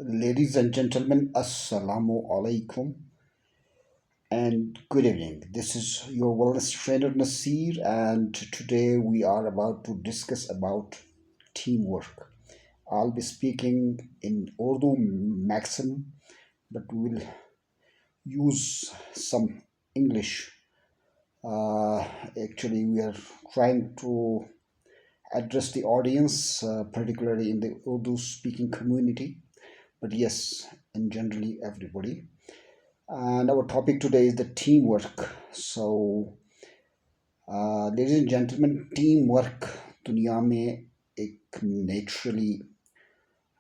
Ladies and gentlemen, Assalamu alaikum and good evening. This is your wellness trainer Nasir, and today we are about to discuss about teamwork. I'll be speaking in Urdu maximum, but we will use some English. Uh, Actually, we are trying to address the audience, particularly in the Urdu speaking community, but yes, in generally everybody. And our topic today is the teamwork. So, ladies and gentlemen, teamwork दुनिया में एक naturally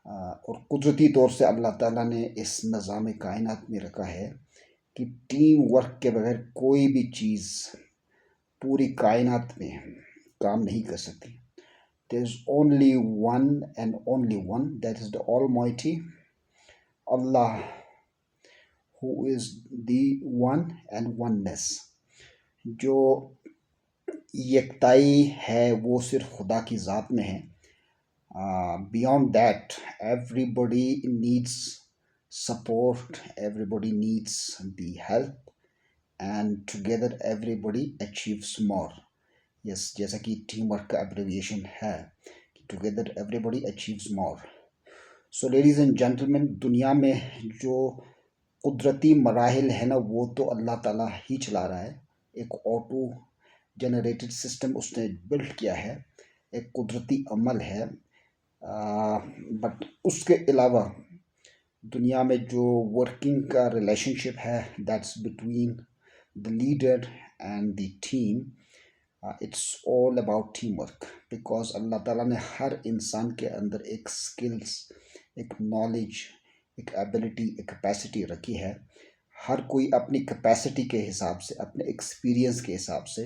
और कुदरती तौर से अल्लाह ताला ने इस निज़ाम कायनात में रखा है कि टीम वर्क के बगैर कोई भी चीज़ पूरी कायनात में काम नहीं कर सकती. There is only one and only one, that is the Almighty Allah, who is the one and oneness. जो यकताई है वो सिर्फ खुदा की ज़ात में है. Beyond that, everybody needs support, everybody needs the help, and together everybody achieves more. Yes, जैसा कि टीम वर्क का एब्रिविएशन है कि together everybody achieves more. So ladies and gentleman, दुनिया में जो कुदरती मराहिल है ना, वो तो अल्लाह ताला ही चला रहा है. एक ऑटो जनरेटेड सिस्टम उसने बिल्ड किया है, एक कुदरती अमल है. बट उसके अलावा दुनिया में जो वर्किंग का रिलेशनशिप है, that's between the leader and the team. It's all about team work, because अल्लाह ताला ने हर इंसान के अंदर एक स्किल्स, एक नॉलेज, एक एबिलिटी, एक कैपेसिटी रखी है. हर कोई अपनी कैपेसिटी के हिसाब से, अपने एक्सपीरियंस के हिसाब से,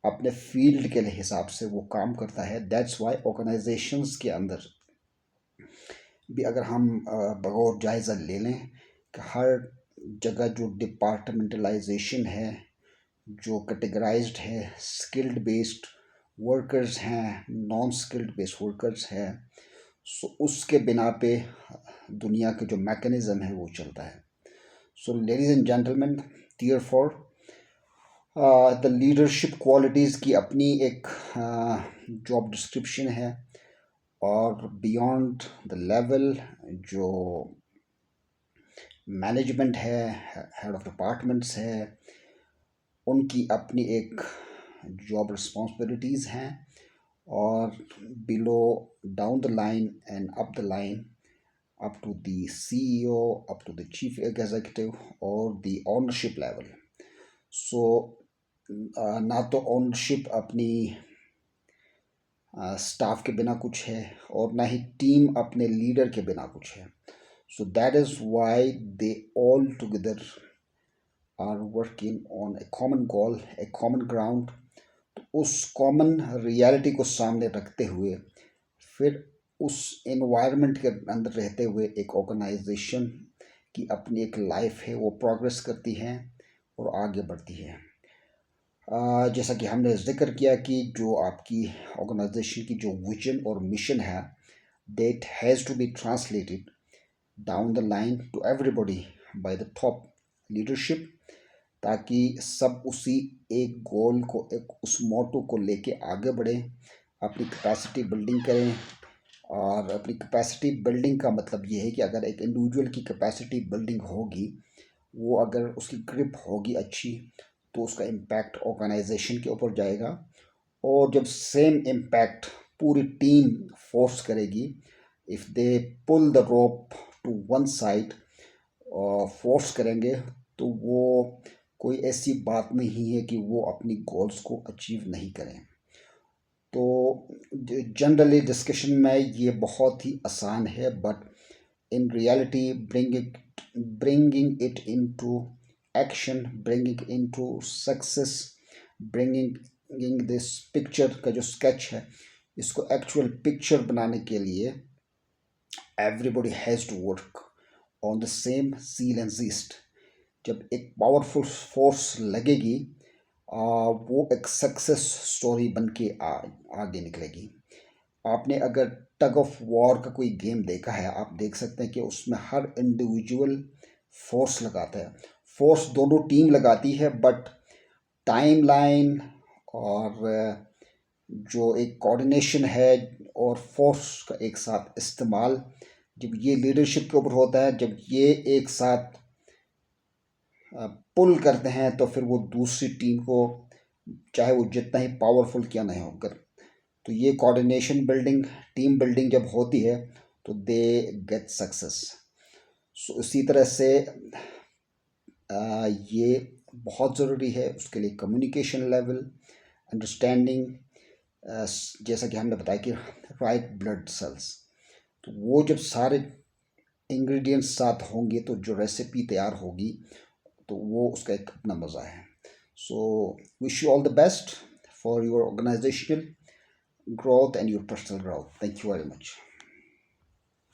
अपने फील्ड के हिसाब से वो काम करता है. दैट्स वाई ऑर्गेनाइजेशंस के अंदर भी अगर हम बगौर जायज़ा ले लें कि हर जगह जो डिपार्टमेंटलाइजेशन है, जो कैटेगराइज्ड है, स्किल्ड बेस्ड वर्कर्स हैं, नॉन स्किल्ड बेस्ड वर्कर्स हैं, सो उसके बिना पे दुनिया के जो मैकेनिज़्म है वो चलता है. So ladies and gentlemen, therefore the leadership qualities की अपनी एक जॉब डिस्क्रिप्शन है, और बियॉन्ड द लेवल जो मैनेजमेंट है, हेड ऑफ डिपार्टमेंट्स है, उनकी अपनी एक जॉब रिस्पॉन्सिबिलिटीज़ हैं. और below down the line and up the line, up to the CEO, up to the chief executive or the ownership level. So ना तो ओनरशिप अपनी स्टाफ के बिना कुछ है, और ना ही टीम अपने लीडर के बिना कुछ है. So that is why they all together are working on a common goal, a common ground. तो उस कॉमन रियलिटी को सामने रखते हुए फिर उस एनवायरनमेंट के अंदर रहते हुए एक ऑर्गेनाइजेशन की अपनी एक लाइफ है, वो प्रोग्रेस करती है और आगे बढ़ती है. जैसा कि हमने जिक्र किया कि जो आपकी ऑर्गेनाइजेशन की जो विजन और मिशन है, that has to be translated down the line to everybody by the top leadership, ताकि सब उसी एक गोल को, एक उस मोटो को लेके आगे बढ़ें, अपनी कैपेसिटी बिल्डिंग करें. और अपनी कैपेसिटी बिल्डिंग का मतलब ये है कि अगर एक इंडिविजुअल की कैपेसिटी बिल्डिंग होगी, वो अगर उसकी ग्रिप होगी अच्छी, तो उसका इम्पैक्ट ऑर्गेनाइजेशन के ऊपर जाएगा. और जब सेम इम्पैक्ट पूरी टीम फोर्स करेगी, if they pull the rope to one side, force करेंगे, तो वो कोई ऐसी बात नहीं है कि वो अपनी गोल्स को अचीव नहीं करें. तो जनरली डिस्कशन में ये बहुत ही आसान है, but in reality bringing it into action, bringing into success, bringing this picture का जो स्केच है, इसको एक्चुअल पिक्चर बनाने के लिए everybody has to work on the same zeal and gist. जब एक पावरफुल फोर्स लगेगी, वो एक सक्सेस स्टोरी बन के आगे निकलेगी. आपने अगर टग ऑफ वॉर का कोई गेम देखा है, आप देख सकते हैं कि उसमें हर इंडिविजुअल फोर्स लगाता है। फोर्स दोनों टीम लगाती है, बट टाइमलाइन और जो एक कोऑर्डिनेशन है और फोर्स का एक साथ इस्तेमाल, जब ये लीडरशिप के ऊपर होता है, जब ये एक साथ पुल करते हैं, तो फिर वो दूसरी टीम को, चाहे वो जितना ही पावरफुल क्यों नहीं होकर, तो ये कोऑर्डिनेशन बिल्डिंग, टीम बिल्डिंग जब होती है तो दे गेट सक्सेस। सो इसी तरह से ये बहुत ज़रूरी है, उसके लिए कम्युनिकेशन लेवल, अंडरस्टैंडिंग, जैसा कि हमने बताया कि राइट ब्लड सेल्स, तो वो जब सारे इंग्रेडिएंट्स साथ होंगे तो जो रेसिपी तैयार होगी, तो वो उसका एक अपना मज़ा है। So wish you all the best for your organisational growth and your personal growth. Thank you very much.